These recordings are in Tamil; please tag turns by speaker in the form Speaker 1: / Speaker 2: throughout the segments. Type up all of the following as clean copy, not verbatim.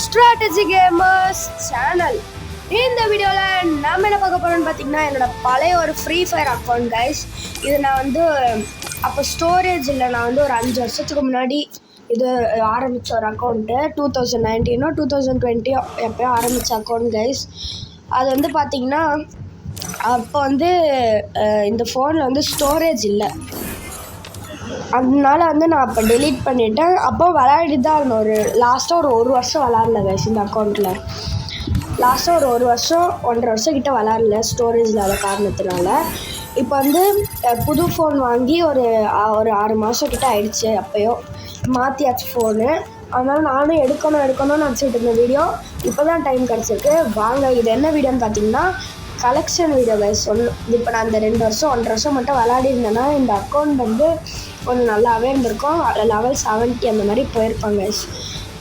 Speaker 1: Strategy gamers channel. இந்த வீடியோவில் நம்ம என்ன பார்க்க போகிறோம்னு பார்த்தீங்கன்னா, என்னோட பழைய ஒரு ஃப்ரீ ஃபயர் அக்கௌண்ட் கைஸ். இது நான் வந்து அப்போ ஸ்டோரேஜ் இல்லை, நான் வந்து ஒரு 5 வருஷத்துக்கு முன்னாடி இது ஆரம்பித்த ஒரு அக்கௌண்ட்டு. 2019 2020 எப்போயோ ஆரம்பித்த அக்கௌண்ட் கைஸ். அது வந்து பார்த்திங்கன்னா அப்போ வந்து இந்த ஃபோனில் வந்து ஸ்டோரேஜ் இல்லை, அதனால வந்து நான் அப்போ டெலீட் பண்ணிவிட்டேன். அப்போ விளையாடிட்டு தான் இருந்தேன். லாஸ்ட்டாக ஒரு வருஷம் விளாட்ல கைஸ் இந்த அக்கௌண்ட்டில். லாஸ்ட்டாக ஒரு வருஷம் 1.5 வருஷம் கிட்ட விளாட்ல, ஸ்டோரேஜ் இல்லாத காரணத்தினால. இப்போ வந்து புது ஃபோன் வாங்கி ஒரு 6 மாதம் கிட்ட ஆயிடுச்சு. அப்போயோ மாற்றியாச்சு ஃபோனு. அதனால் நானும் எடுக்கணும்னு நினச்சிட்டு இருந்த வீடியோ இப்போ தான் டைம் கிடச்சிருக்கு. வாங்க, இது என்ன வீடியோன்னு பார்த்தீங்கன்னா கலெக்ஷன் வீடியோ கைஸ். இப்போ நான் இந்த 2 வருஷம் 1.5 வருஷம் மட்டும் விளையாடிருந்தேன்னா இந்த அக்கௌண்ட் வந்து கொஞ்சம் நல்லாவே இருந்திருக்கும். லெவல் 70 அந்த மாதிரி போயிருப்பாங்க கைஸ்.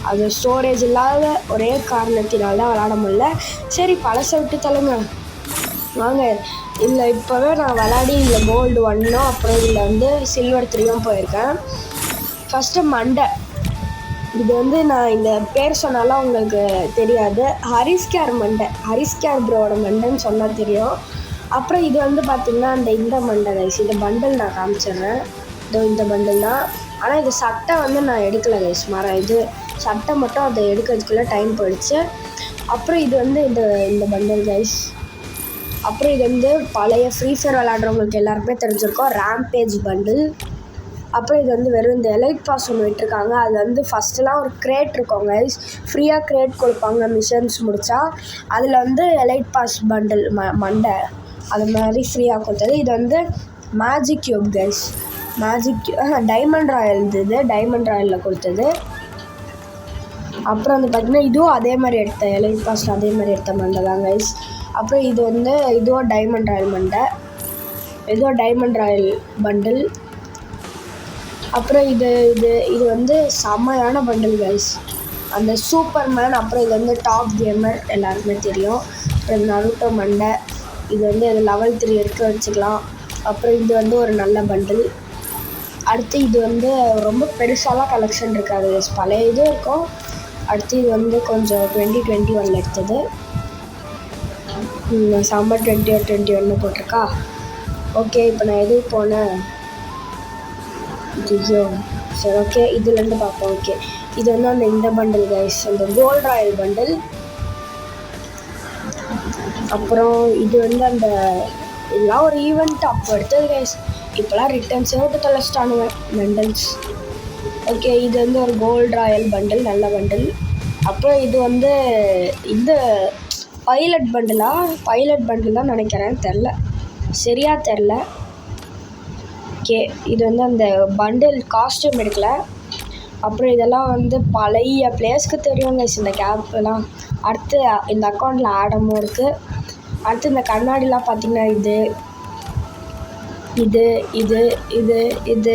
Speaker 1: அது ஸ்டோரேஜ் இல்லாத ஒரே காரணத்தினால தான் விளாட முடியல. சரி, பழசை விட்டு தள்ளுங்க வாங்க. இல்லை இப்போவே நான் விளாடி இதில் கோல்டு 1 அப்புறம் இதில் வந்து சில்வர் 3 போயிருக்கேன். ஃபஸ்ட்டு மண்டை. இது வந்து நான் இந்த பேர் சொன்னாலும் உங்களுக்கு தெரியாது. ஹரிஸ்கேர் மண்டை, ஹரிஸ்கேர் ப்ரோட மண்டைன்னு சொன்னால் தெரியும். அப்புறம் இது வந்து பார்த்திங்கன்னா இந்த மண்டை கைஸ். இந்த பண்டில் நான் காமிச்சிடுறேன். இந்த பண்டில் தான். ஆனால் இது சட்டை வந்து நான் எடுக்கலை கைஸ். இது சட்டை மட்டும் அதை எடுக்கிறதுக்குள்ளே டைம் போயிடுச்சு. அப்புறம் இது வந்து இந்த பண்டில் கைஸ். அப்புறம் இது வந்து பழைய ஃப்ரீ ஃபயர் விளாட்றவங்களுக்கு எல்லாருக்குமே தெரிஞ்சிருக்கோம், ரேம்பேஜ் பண்டில். அப்புறம் இது வந்து வெறும் இந்த எலைட் பாஸ் ஒன்று விட்டுருக்காங்க. அது வந்து ஃபஸ்ட்டுலாம் ஒரு க்ரேட் இருக்கும் கைஸ், ஃப்ரீயாக க்ரேட் கொடுப்பாங்க மிஷன்ஸ் முடித்தா. அதில் வந்து எலைட் பாஸ் பண்டில் மண்டை அது மாதிரி ஃப்ரீயாக கொடுத்தது. இது வந்து magic cube guys. Diamond Royal. இது டைமண்ட் ராயலில் கொடுத்தது. அப்புறம் வந்து பார்த்திங்கன்னா இதுவும் அதே மாதிரி எடுத்த எலைட் பாஸில் அதே மாதிரி எடுத்த மண்டை தான் கைஸ். அப்புறம் இது வந்து இதுவும் டைமண்ட் ராயல் மண்டை, இதுவும் டைமண்ட் ராயல் பண்டில். அப்புறம் இது வந்து செம்மையான பண்டில் கைஸ், அந்த சூப்பர்மேன். அப்புறம் இது வந்து டாப் கேமர் எல்லாருக்குமே தெரியும். அப்புறம் நருட்டோ மண்டை. இது வந்து லெவல் 3 எடுக்க வச்சுக்கலாம். அப்புறம் இது வந்து ஒரு நல்ல பண்டில். அடுத்து இது வந்து ரொம்ப பெருசாலாம் கலெக்ஷன் இருக்காது கைஸ், பழைய இது இருக்கும். அடுத்து இது வந்து கொஞ்சம் 2021 எடுத்தது. சம்மர் 2021 போட்டிருக்கா. ஓகே, இப்போ நான் எதுவும் போனேன் ஐயோ சரி ஓகே, இதுலேருந்து பார்ப்போம். ஓகே, இது வந்து இந்த பண்டில் கைஸ், அந்த கோல்ட் ராயல் பண்டில். அப்புறம் இது வந்து இதெல்லாம் ஒரு ஈவெண்ட் அப்போ எடுத்தது கைஸ். இப்போலாம் ரிட்டர்ன்ஸே விட்டு தொலைச்சிட்டானுங்க பண்டில்ஸ். ஓகே, இது வந்து ஒரு கோல்ட் ராயல் பண்டில், நல்ல பண்டில். அப்புறம் இது வந்து இந்த பைலட் பண்டில் தான் நினைக்கிறேன், சரியாக தெரில. ஓகே, இது வந்து அந்த பண்டில் காஸ்டியூம் எடுக்கல. அப்புறம் இதெல்லாம் வந்து பழைய பிளேஸ்க்கு தெரியும் கைஸ், இந்த கேப்லாம். அடுத்து இந்த அக்கௌண்ட்டில் ஆடமும் இருக்குது. அடுத்து இந்த கண்ணாடிலாம் பார்த்திங்கன்னா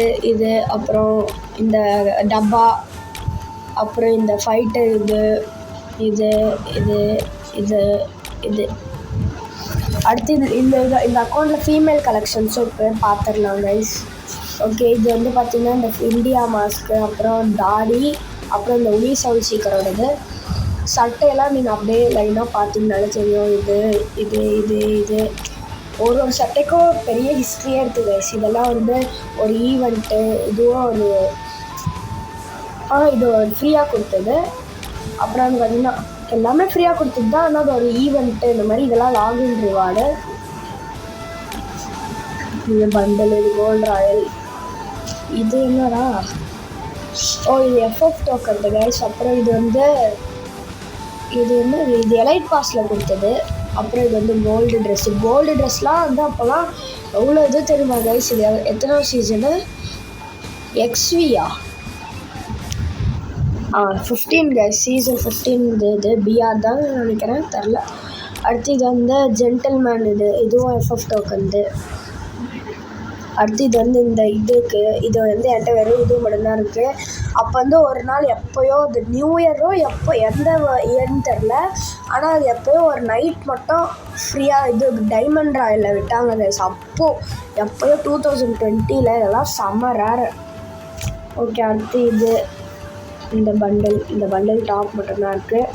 Speaker 1: இது அப்புறம் இந்த டப்பா, அப்புறம் இந்த ஃபைட்டர் இது அடுத்து இந்த அக்கௌண்ட்டில் ஃபீமேல் கலெக்ஷன்ஸும் இப்போ பார்த்துடலாம் கைஸ். ஓகே, இது வந்து பார்த்திங்கன்னா இந்த இந்தியா மாஸ்க்கு, அப்புறம் தாடி, அப்புறம் இந்த உலி சவுண்ட் சீக்கரோடது. சட்டையெல்லாம் நீங்கள் அப்படியே லைனாக பார்த்தீங்கனாலே தெரியும். இது ஒரு சட்டைக்கும் பெரிய ஹிஸ்ட்ரியே இருக்குது கைஸ். இதெல்லாம் வந்து ஒரு ஈவெண்ட்டு, இதுவும் இது ஒரு ஃப்ரீயாக கொடுத்தது. அப்புறம் வந்து பார்த்திங்கன்னா எல்லாமே ஃப்ரீயாக கொடுத்தது தான், ஆனால் அது ஒரு ஈவெண்ட்டு இந்த மாதிரி. இதெல்லாம் லாகின் ரிவார்டு. இது பண்டில், இது கோல்ட் ராயல். இது என்னடா, இது FF டோக்கன் கைஸ். அப்புறம் இது வந்து இது எலைட் பாஸில் கொடுத்தது. அப்புறம் இது வந்து கோல்டு ட்ரெஸ்லாம் வந்து அப்போல்லாம் எவ்வளோ இது தெரியுமா கைஸ். இது எத்தனை சீசனு? XVயா? 15 guys, season 15. இது BR தான் நினைக்கிறேன், தெரில. அடுத்து இது வந்து ஜென்டில்மேன். இதுவும் FF டோக்கன். அடுத்து இது வந்து இது வந்து என்கிட்ட வெறும் இது மட்டும்தான் இருக்குது. அப்போ வந்து ஒரு நாள் எப்போயோ அது நியூ இயரோ எந்த இயர்னு தெரில, ஆனால் அது எப்போயோ ஒரு நைட் மட்டும் ஃப்ரீயாக டைமண்ட் ராயலில் விட்டாங்க கைஸ். எப்போயோ 2020 இதெல்லாம் செம்ம ரேரு. ஓகே, அடுத்து இந்த பண்டல் டாப் மட்டும்தான் இருக்குது.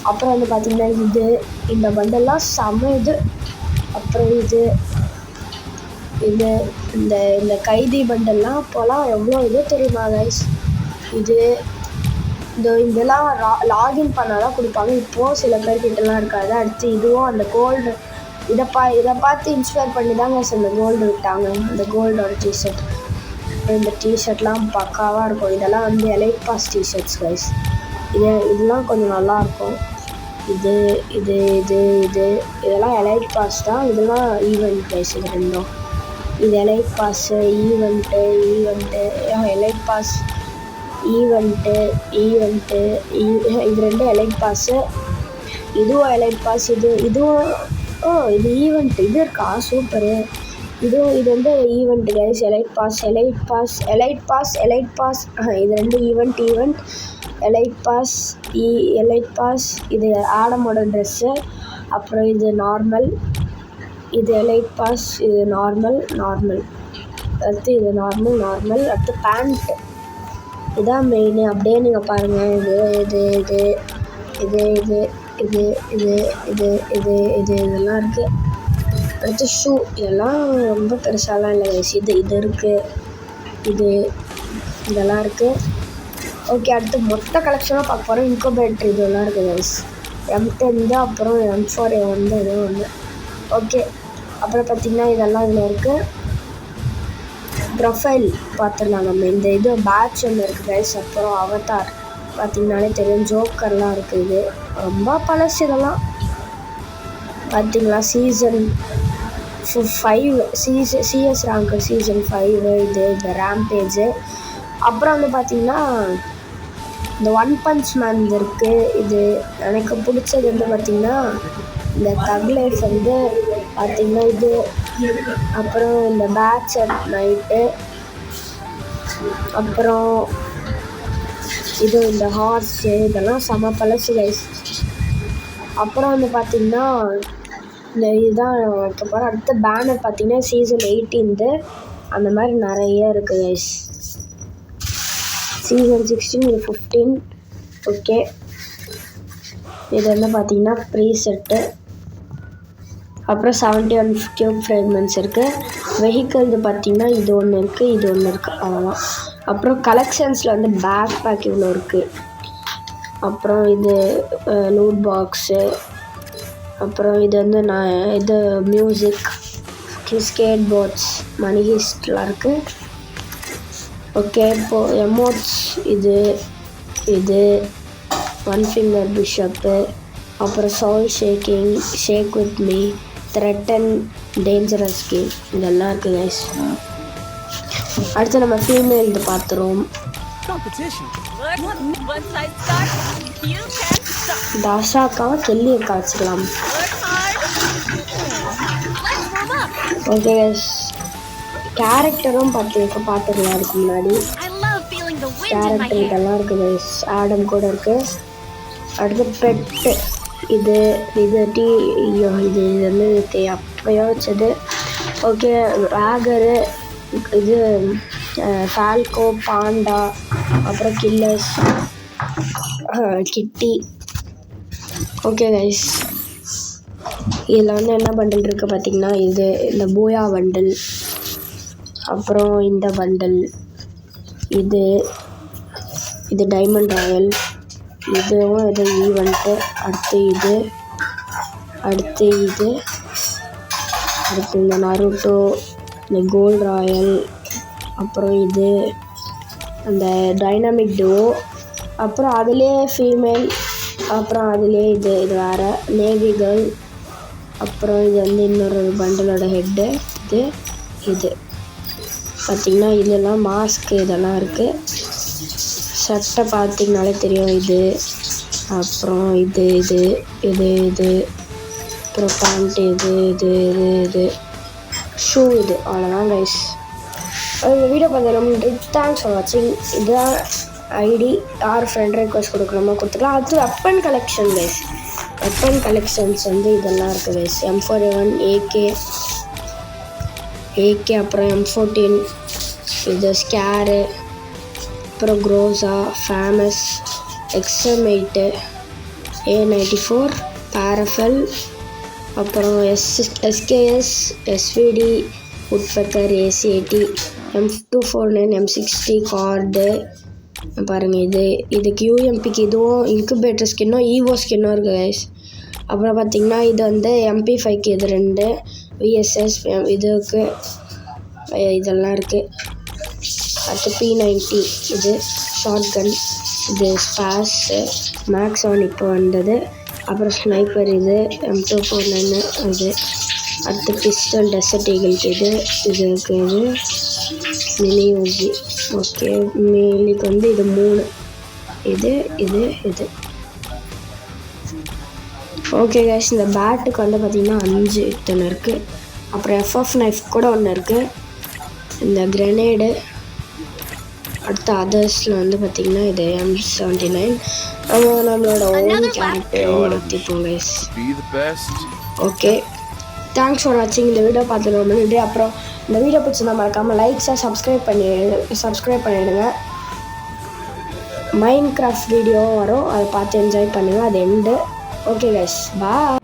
Speaker 1: அப்புறம் வந்து பார்த்திங்கன்னா இந்த பண்டல்லாம் செம்ம இது. அப்புறம் இந்த கைதி பண்டல்லாம் அப்போலாம் எவ்வளோ இது தெரியுமா கைஸ். இதெல்லாம் லாகின் பண்ணால் தான் கொடுப்பாங்க. இப்போது சில பேர்கிட்டலாம் இருக்காது. அடுத்து இதுவும் அந்த கோல்டு இதை பார்த்து இன்ஸ்பயர் பண்ணி தான் கைஸ் அந்த கோல்டு விட்டாங்க. அந்த கோல்டோட டிஷர்ட். இந்த டிஷர்ட்லாம் பக்காவாக இருக்கும். இதெல்லாம் வந்து எலைட் பாஸ் டிஷர்ட்ஸ் கைஸ். இதெல்லாம் கொஞ்சம் நல்லாயிருக்கும். இதெல்லாம் எலைட் பாஸ் தான். இதெல்லாம் ஈவெண்ட் கைஸ். இது ரெண்டும் இது elite pass event elite pass event இது ரெண்டும் எலைட் பாஸு. இதுவும் எலைட் பாஸ். இதுவும் இது ஈவெண்ட். இது இருக்கா சூப்பரு. இது வந்து ஈவெண்ட் கைஸ். எலைட் பாஸ் இது ரெண்டு ஈவெண்ட் எலைட் பாஸ். இது ஆடமோட ட்ரெஸ்ஸு. அப்புறம் இது நார்மல். இது எலைட் பாஸ். இது நார்மல். அடுத்து இது நார்மல். அடுத்து பேண்ட்டு. இதான் மெயின். அப்படியே நீங்கள் பாருங்கள். இதெல்லாம் இருக்குது. அடுத்து ஷூ. இதெல்லாம் ரொம்ப பெருசாலாம் இல்லை கைஸ். இது இருக்குது. இதெல்லாம் இருக்குது. ஓகே, அடுத்து மொத்த கலெக்ஷனாக பார்க்க போகிறோம். இன்குபேட்டர் இதெல்லாம் இருக்குது கைஸ். M10 அப்புறம் M4A1 ஏதோ ஒன்று. ஓகே, அப்புறம் பார்த்திங்கன்னா இதெல்லாம் இதில் இருக்குது. ப்ரொஃபைல் பார்த்துடலாம் நம்ம. இது பேட்ச் ஒன்று இருக்குது கைஸ். அப்புறம் அவதார் பார்த்திங்கனாலே தெரியும். ஜோக்கர்லாம் இருக்குது. இது ரொம்ப பழசு. இதெல்லாம் பார்த்திங்களா சீசன் 5 CS ரேங்க்கு சீசன் 5 இந்த ரேம்பேஜு. அப்புறம் வந்து பார்த்திங்கன்னா இந்த ஒன் பஞ்ச் மேன் இருக்குது. இது எனக்கு பிடிச்சது வந்து பார்த்திங்கன்னா இந்த தக் லைஃப் வந்து பார்த்திங்கன்னா இது. அப்புறம் இந்த பேட்ச் அட் நைட்டு. அப்புறம் இந்த ஹார்ஸு. இதெல்லாம் செம பழசு கைஸ். அப்புறம் வந்து பார்த்திங்கன்னா இதுதான் வைக்க போகிறேன். அடுத்த பேனர் பார்த்திங்கன்னா சீசன் 18 அந்த மாதிரி நிறைய இருக்குது கைஸ். சீசன் 16 இது 15. ஓகே, இது வந்து பார்த்திங்கன்னா ப்ரீ செட்டு. அப்புறம் 71 கியூப் ஃப்ரேக்மெண்ட்ஸ் இருக்குது. வெஹிக்கிள் பார்த்திங்கன்னா இது ஒன்று இருக்குது. அவ்வளோதான். அப்புறம் கலெக்ஷன்ஸில் வந்து பேக் பேக் இவ்வளோ இருக்குது. அப்புறம் இது லூட் பாக்ஸு. அப்புறம் இது வந்து மியூசிக், ஸ்கேட் போர்ட்ஸ், மணி ஹிஸ்ட்லாம் இருக்குது. ஓகே, இப்போது எமோட்ஸ். இது ஒன் ஃபிங்கர் பிஷப்பு. அப்புறம் சவுல் shake with me, threaten, dangerous game இதெல்லாம் இருக்குது கைஸ். அடுத்து நம்ம ஃபீமேல் பார்த்துருவோம். தாஷாக்காவை கெல்லியை காய்ச்சிக்கலாம். ஓகே கைஸ், கேரக்டரும் பார்த்துக்கலாம். அதுக்கு முன்னாடி கேரக்டர் இதெல்லாம் இருக்குது கைஸ். ஆடம் கூட இருக்குது. அடுத்து பெட்டு. இது வந்து அப்போ வச்சது. ஓகே, வேகரு. இது ஃபால்கோ, பாண்டா, அப்புறம் கில்லர்ஸ், கிட்டி. ஓகே கைஸ், இதில் வந்து என்ன பண்டில் இருக்குது பார்த்திங்கன்னா இந்த பூயா பண்டில். அப்புறம் இந்த பண்டில். இது டைமண்ட் ராயல். இதுவும் ஈவெண்ட்டு. அடுத்து இந்த நருட்டோ, இந்த கோல்ட் ராயல். அப்புறம் அந்த டைனாமிக் டோ. அப்புறம் அதிலே ஃபீமேல். அப்புறம் அதிலே இது வேறு நேவி கேர்ள். அப்புறம் இது வந்து இன்னொரு பண்டலோட ஹெட்டு. இது பார்த்திங்கன்னா இதெல்லாம் மாஸ்க்கு இதெல்லாம் இருக்குது. சட்டை பார்த்திங்கனாலே தெரியும். அப்புறம் இது அப்புறம் பேண்ட்டு. இது ஷூ. அவ்வளோதான் கைஸ். இந்த வீடியோ பார்த்து ரொம்ப தேங்க்ஸ் ஃபார் வாட்சிங். இதுதான் ஐடி. யார் ஃப்ரெண்ட் ரெக்வஸ்ட் கொடுக்கணுமோ கொடுத்துக்கலாம். அடுத்து weapon collection guys. Weapon collections வந்து இதெல்லாம் இருக்குது கைஸ். M4A1, AK, அப்புறம் M14, இது ஸ்கேரு, அப்புறம் க்ரோஸா, ஃபேமஸ், XM8, A94, பேரஃபல், அப்புறம் SKS, SVD, உட்பக்கர், AC80, M249, M60 card பாருங்கள். இதுக்கு UMPக்கு இதுவும் இன்குபேட்டர் ஸ்கின்னும் ஈவோ ஸ்கின்னும் இருக்குது கைஸ். அப்புறம் பார்த்திங்கன்னா இது வந்து MP5க்கு இது 2, VSS இதுக்கு இதெல்லாம் இருக்குது. அடுத்து P90 இது ஷார்ட் கன், இது ஸ்பாஸு மேக்ஸ் 7 இப்போ வந்தது. அப்புறம் ஸ்னைப்பர் இது M249 இது. அடுத்து பிஸ்டல் டெசர்ட் ஈகிள்க்கு இது இருக்குது மினி ஊசி. ஓகே, மேலிக்கு வந்து இது 3, இது இது இது. ஓகே கைஸ், இந்த பேட்டுக்கு வந்து பார்த்திங்கன்னா 5 இத்தனை இருக்குது. அப்புறம் FF நைஃப் கூட ஒன்று இருக்குது. இந்த கிரெனேடு. அடுத்த அதர்ஸில் வந்து பார்த்திங்கன்னா இது M79. நம்மளோட ஓன் கேரக்டர் மாற்றிப்போம் கைஸ். ஓகே, தேங்க்ஸ் ஃபார் வாட்சிங். இந்த வீடியோ பார்த்து ரொம்ப நன்றி. அப்புறம் இந்த வீடியோ பிடிச்சிருந்தா மறக்காமல் லைக்ஸாக சப்ஸ்கிரைப் பண்ணிவிடுங்க. மைன்கிராஃப்ட் வீடியோ வரும், அதை பார்த்து என்ஜாய் பண்ணுங்கள். அது எண்டு. ஓகே கைஸ், பாய்.